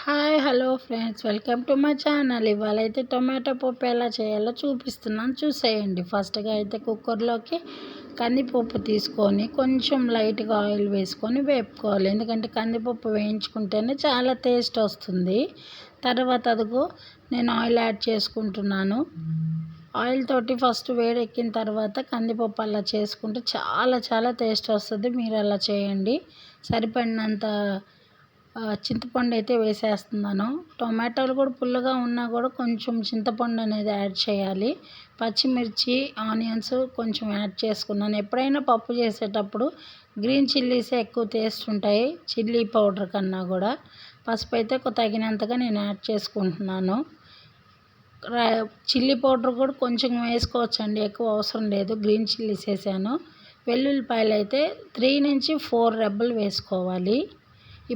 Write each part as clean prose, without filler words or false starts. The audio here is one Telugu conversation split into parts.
Hi hello friends, welcome to my channel. ఇవాళ అయితే టొమాటో పప్పు ఎలా చేయాలో చూపిస్తున్నాను, చూసేయండి. ఫస్ట్గా అయితే కుక్కర్లోకి కందిపప్పు తీసుకొని కొంచెం లైట్గా ఆయిల్ వేసుకొని వేపుకోవాలి. ఎందుకంటే కందిపప్పు వేయించుకుంటేనే చాలా టేస్ట్ వస్తుంది. తర్వాత అదిగో నేను ఆయిల్ యాడ్ చేసుకుంటున్నాను. ఆయిల్ తోటి ఫస్ట్ వేడెక్కిన తర్వాత కందిపప్పు అలా చేసుకుంటే చాలా చాలా టేస్ట్ వస్తుంది. మీరు అలా చేయండి. సరిపడినంత చింతపండు అయితే వేసేస్తున్నాను. టొమాటోలు కూడా పుల్లగా ఉన్నా కూడా కొంచెం చింతపండు అనేది యాడ్ చేయాలి. పచ్చిమిర్చి, ఆనియన్స్ కొంచెం యాడ్ చేసుకున్నాను. ఎప్పుడైనా పప్పు చేసేటప్పుడు గ్రీన్ చిల్లీసే ఎక్కువ టేస్ట్ ఉంటాయి, చిల్లీ పౌడర్ కన్నా కూడా. పసుపు అయితే తగినంతగా నేను యాడ్ చేసుకుంటున్నాను. చిల్లీ పౌడర్ కూడా కొంచెం వేసుకోవచ్చండి, ఎక్కువ అవసరం లేదు. గ్రీన్ చిల్లీస్ వేసాను. వెల్లుల్లిపాయలు అయితే 3 నుంచి 4 రెబ్బలు వేసుకోవాలి.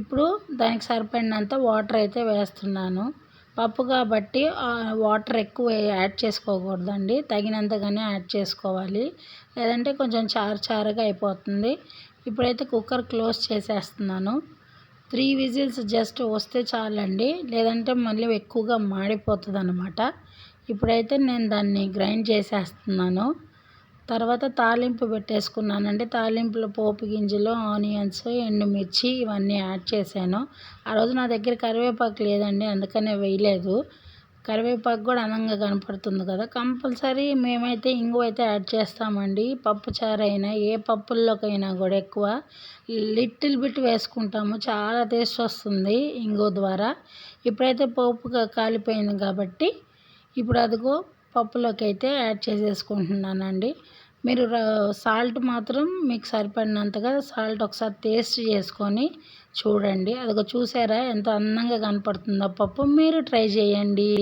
ఇప్పుడు దానికి సరిపడినంత వాటర్ అయితే వేస్తున్నాను. పప్పు కాబట్టి వాటర్ ఎక్కువ యాడ్ చేసుకోకూడదండి, తగినంతగానే యాడ్ చేసుకోవాలి. లేదంటే కొంచెం చారుగా అయిపోతుంది. ఇప్పుడైతే కుక్కర్ క్లోజ్ చేసేస్తున్నాను. 3 విజిల్స్ జస్ట్ వస్తే చాలండి, లేదంటే మళ్ళీ ఎక్కువగా మాడిపోతుంది అన్నమాట. ఇప్పుడైతే నేను దాన్ని గ్రైండ్ చేసేస్తున్నాను. తర్వాత తాలింపు పెట్టేసుకున్నానండి. తాలింపులో పోపు గింజలు, ఆనియన్స్, ఎండుమిర్చి ఇవన్నీ యాడ్ చేశాను. ఆ రోజు నా దగ్గర కరివేపాకు లేదండి, అందుకనే వేయలేదు. కరివేపాకు కూడా అందంగా కనపడుతుంది కదా. కంపల్సరీ మేమైతే ఇంగువ అయితే యాడ్ చేస్తామండి. పప్పు చారు అయినా ఏ పప్పుల్లోకైనా కూడా ఎక్కువ లిటిల్ బిట్ వేసుకుంటాము. చాలా టేస్ట్ వస్తుంది ఇంగువ ద్వారా. ఇప్పుడైతే పోపుగా కాలిపోయింది కాబట్టి ఇప్పుడు అదిగో పప్పులోకి అయితే యాడ్ చేసేసుకుంటున్నానండి. మీరు సాల్ట్ మాత్రం మీకు సరిపడినంతగా సాల్ట్ ఒకసారి టేస్ట్ చేసుకొని చూడండి. అదిగో చూసారా ఎంత అందంగా కనపడుతుందో పప్పు. మీరు ట్రై చేయండి.